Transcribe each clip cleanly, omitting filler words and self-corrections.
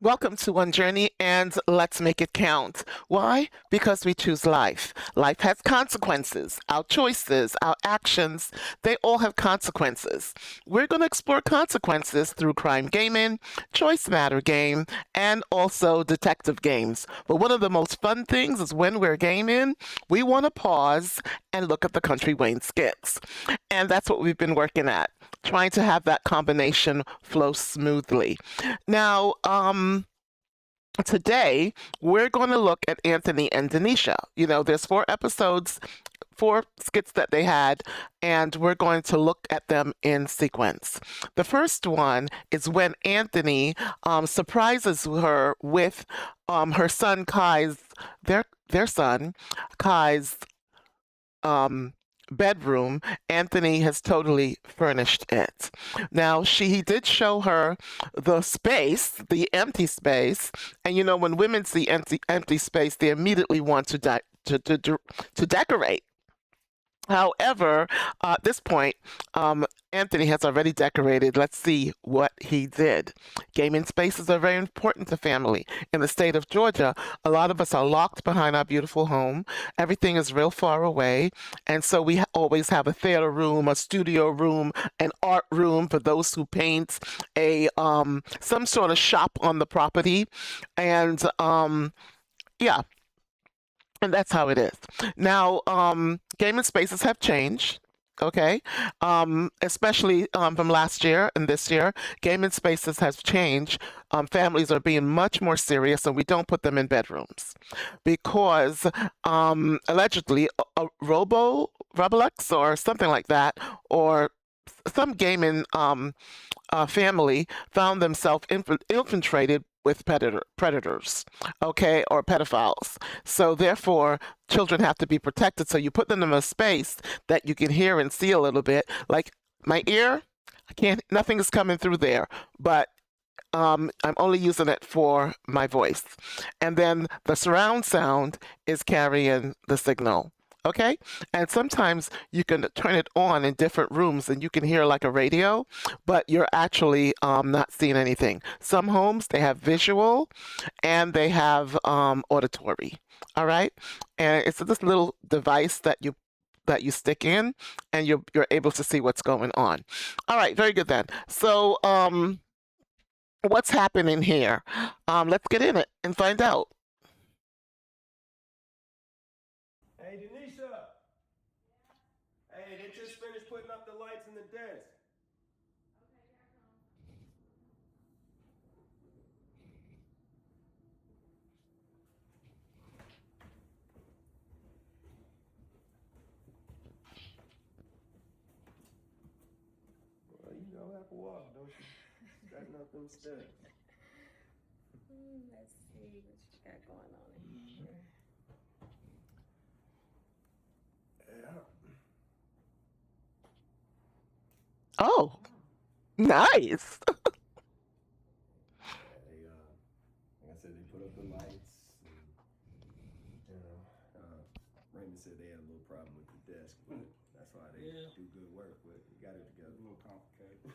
Welcome to One Journey and let's make it count. Why? Because we choose life. Life has consequences. Our choices, our actions, they all have consequences. We're going to explore consequences through crime gaming, choice matter game, and also detective games. But one of the most fun things is when we're gaming, we want to pause and look at the Country Wayne skits. And that's what we've been working at, trying to have that combination flow smoothly. Now, today we're going to look at Anthony and Denisha. There's 4 episodes, 4 skits that they had, and we're going to look at them in sequence. The first one is when Anthony surprises her with her son Kai's their son Kai's um, bedroom. Anthony has totally furnished it. Now, he did show her the space, the empty space, and when women see empty space, they immediately want to decorate. However, at this point, Anthony has already decorated. Let's see what he did. Gaming spaces are very important to family. In the state of Georgia, a lot of us are locked behind our beautiful home. Everything is real far away. And so we always have a theater room, a studio room, an art room for those who paint, a some sort of shop on the property. And yeah, and that's how it is. Now, gaming spaces have changed. Okay, especially from last year and this year, gaming spaces has changed. Families are being much more serious, and we don't put them in bedrooms because allegedly a Roblox or something like that, or some gaming family found themselves infiltrated with predators, okay, or pedophiles. So therefore, children have to be protected. So you put them in a space that you can hear and see a little bit. Like my ear, I can't. Nothing is coming through there, but I'm only using it for my voice. And then the surround sound is carrying the signal. Okay? And sometimes you can turn it on in different rooms and you can hear like a radio, but you're actually not seeing anything. Some homes, they have visual and they have auditory. All right? And it's this little device that you stick in and you're able to see what's going on. All right, very good then. So, what's happening here? Let's get in it and find out. Hey, Denisha! Hey, they just finished putting up the lights in the desk. Well, you know how to walk, don't you? Strutting up them steps. Let's see what you got going on in here. Yeah. Oh, nice. Yeah, they, like I said, they put up the lights. And, you know, Raymond said they had a little problem with the desk, but that's why they do good work. But you got it together. A little complicated.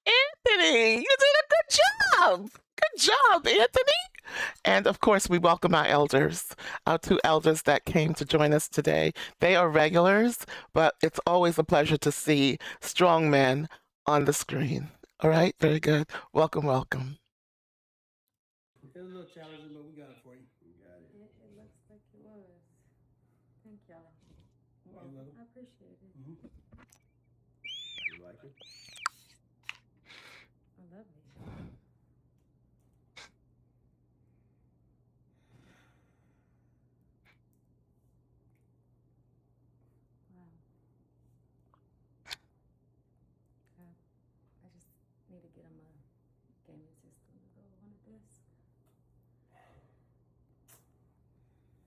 Anthony, you did a good job. Good job, Anthony. And of course, we welcome our 2 elders that came to join us today. They are regulars, but it's always a pleasure to see strong men on the screen. All right, very good. Welcome, welcome. It was a little challenging, but we got it for you. You got it. It looks like it was. Thank y'all. You're welcome. I appreciate it. You like it? I love it. Wow. I just need to get him a gaming system to go on a desk.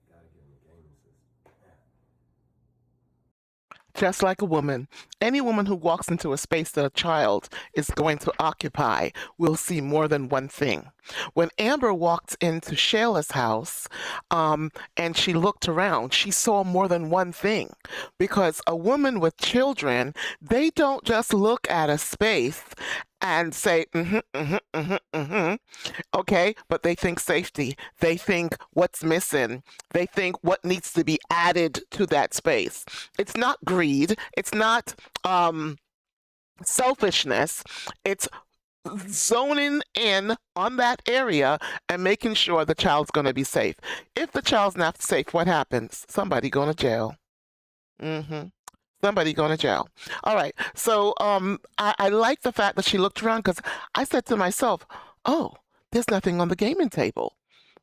Gotta get him a gaming system. Yeah. Just like a woman, any woman who walks into a space that a child is going to occupy will see more than one thing. When Amber walked into Shayla's house and she looked around, she saw more than one thing. Because a woman with children, they don't just look at a space and say, okay, but they think safety. They think what's missing. They think what needs to be added to that space. It's not greed. It's not selfishness. It's zoning in on that area and making sure the child's going to be safe. If the child's not safe, what happens? Somebody going to jail. Mm-hmm. Somebody going to jail. All right. So I like the fact that she looked around because I said to myself, oh, there's nothing on the gaming table.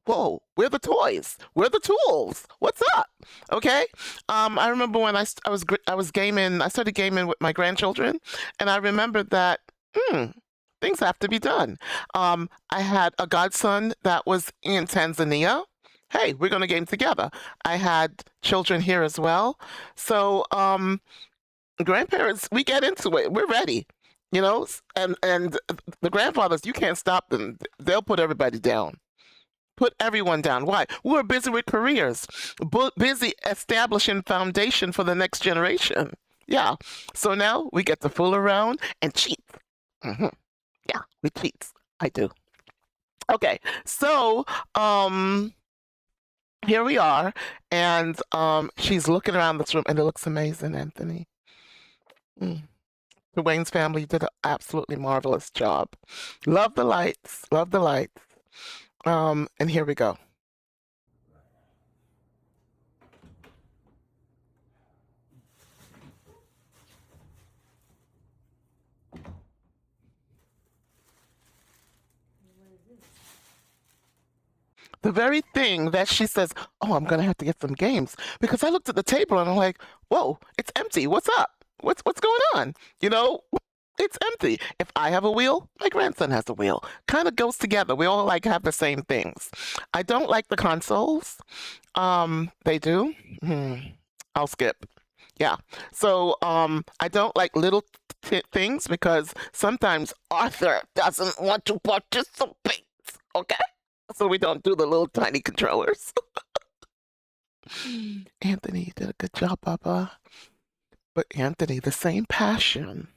Whoa, where are the toys? Where are the tools? What's up? Okay. I remember when I was gaming. I started gaming with my grandchildren, and I remembered that things have to be done. I had a godson that was in Tanzania. Hey, we're gonna game together. I had children here as well. So grandparents, we get into it. We're ready. And the grandfathers, you can't stop them. They'll put everybody down. Put everyone down. Why? We're busy with careers, busy establishing foundation for the next generation. Yeah. So now we get to fool around and cheat. hmm Yeah, we cheat. I do. Okay. So here we are, and she's looking around this room, and it looks amazing, Anthony. Mm. The Wayne's family did an absolutely marvelous job. Love the lights. Love the lights. And here we go. What is this? The very thing that she says, oh, I'm gonna have to get some games, because I looked at the table and I'm like, whoa, it's empty. What's up? What's going on? You know, it's empty. If I have a wheel, my grandson has a wheel. Kind of goes together. We all like have the same things. I don't like the consoles. They do. I'll skip. Yeah. So I don't like little things because sometimes Arthur doesn't want to participate. Okay. So we don't do the little tiny controllers. Anthony, you did a good job, Papa. But Anthony, the same passion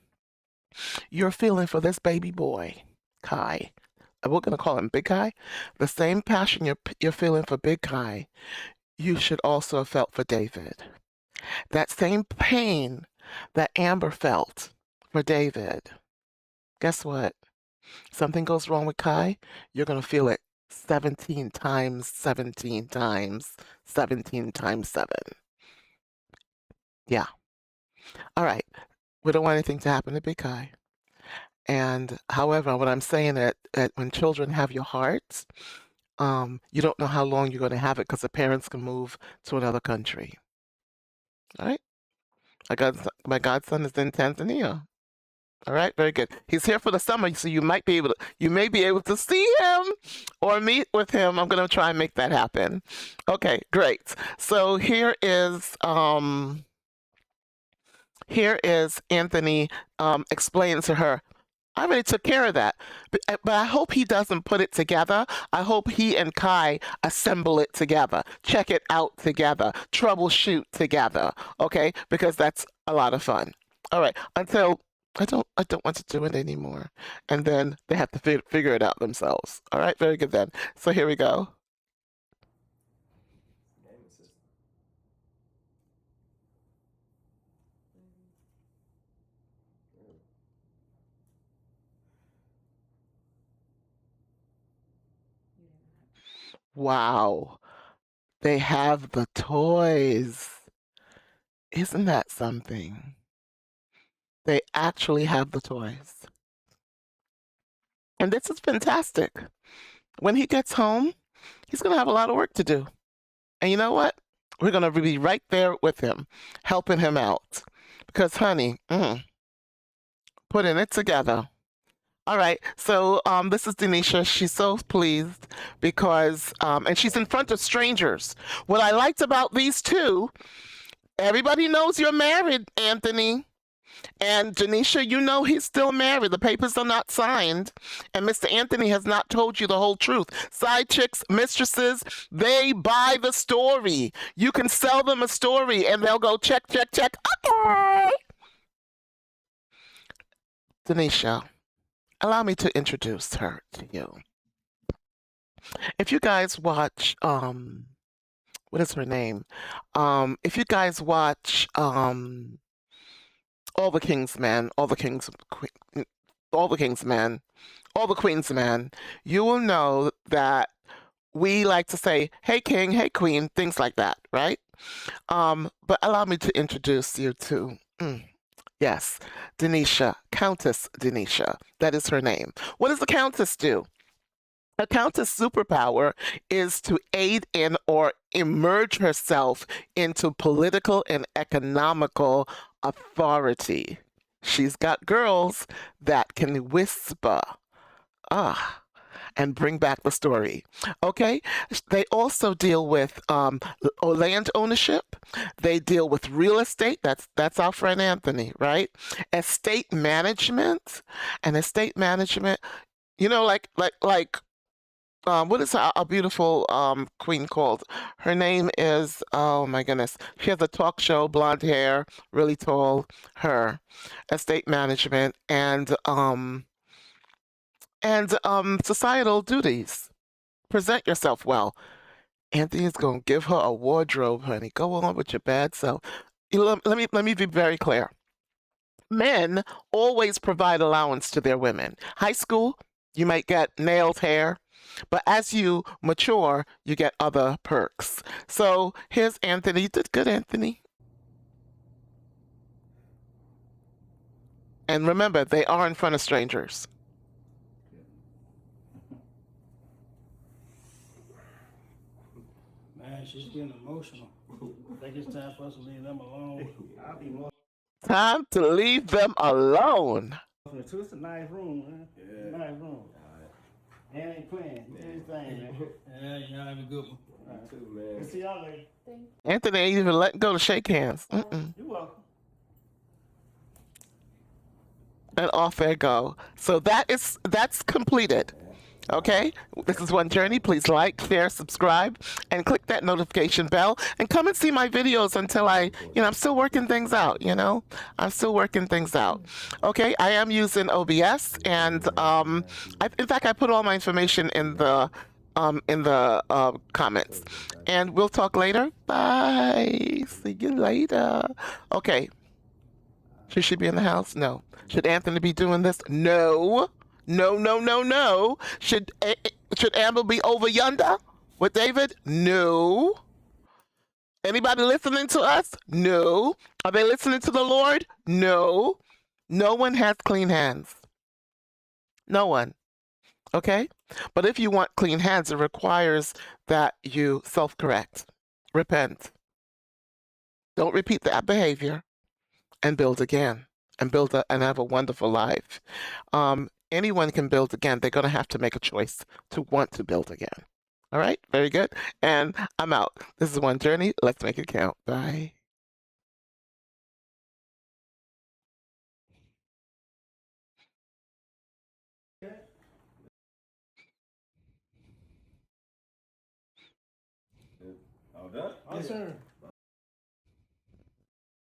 you're feeling for this baby boy, Kai. We're gonna call him Big Kai. The same passion you're feeling for Big Kai, you should also have felt for David. That same pain that Amber felt for David. Guess what? Something goes wrong with Kai, you're gonna feel it 17 times, 17 times, 17 times 7. Yeah. All right. We don't want anything to happen to Big Kai. And however, what I'm saying that when children have your heart, you don't know how long you're going to have it because the parents can move to another country. All right. My godson is in Tanzania. All right, very good. He's here for the summer, so you may be able to see him or meet with him. I'm going to try and make that happen. Okay, great. So here is Anthony explaining to her, I already took care of that. But I hope he doesn't put it together. I hope he and Kai assemble it together, check it out together, troubleshoot together. Okay? Because that's a lot of fun. All right. Until I don't want to do it anymore. And then they have to figure it out themselves. All right, very good then. So here we go. Gaming system. Yeah. You did not. Wow. They have the toys. Isn't that something? They actually have the toys. And this is fantastic. When he gets home, he's going to have a lot of work to do. And you know what? We're going to be right there with him, helping him out. Because, honey, putting it together. All right. So this is Denisha. She's so pleased because, and she's in front of strangers. What I liked about these two, everybody knows you're married, Anthony. And Denisha, you know he's still married. The papers are not signed. And Mr. Anthony has not told you the whole truth. Side chicks, mistresses, they buy the story. You can sell them a story and they'll go check, check, check. Okay. Denisha, allow me to introduce her to you. If you guys watch, what is her name? If you guys watch, All the King's Men, All the King's Queen, All the King's Men, All the Queen's Men, you will know that we like to say, "Hey King, hey Queen," things like that, right? But allow me to introduce you to, yes, Denisha, Countess Denisha. That is her name. What does the Countess do? A countess' superpower is to aid in or emerge herself into political and economical authority. She's got girls that can whisper, ah, and bring back the story. Okay? They also deal with land ownership. They deal with real estate. That's our friend Anthony, right? Estate management and estate management. You know, what is our beautiful queen called? Her name is, oh my goodness. She has a talk show, blonde hair, really tall. Her estate management and societal duties. Present yourself well. Anthony's gonna give her a wardrobe, honey. Go on with your bad self. Let me be very clear. Men always provide allowance to their women. High school, you might get nails, hair, but as you mature, you get other perks. So here's Anthony. You did good, Anthony. And remember, they are in front of strangers. Man, she's getting emotional. I think it's time for us to leave them alone. I'll be more. Time to leave them alone. It's a nice room, man. Yeah. Nice room. And ain't playing. Do his thing, man. Yeah, y'all have a good one. You too, man. See y'all later. Anthony ain't even letting go to shake hands. Mm-mm. You're welcome. And off they go. So that's completed. Okay, this is One Journey. Please like, share, subscribe, and click that notification bell. And come and see my videos until I'm still working things out. I'm still working things out. Okay, I am using OBS, and in fact, I put all my information in the comments. And we'll talk later. Bye. See you later. Okay. Should she be in the house? No. Should Anthony be doing this? No. No, no, no, no. Should Amber be over yonder with David? No. Anybody listening to us? No. Are they listening to the Lord? No. No one has clean hands. No one. Okay? But if you want clean hands, it requires that you self-correct. Repent. Don't repeat that behavior and build again and and have a wonderful life. Anyone can build again. They're going to have to make a choice to want to build again. All right, very good. And I'm out. This is One Journey. Let's make it count. Bye. All done? Yes, sir.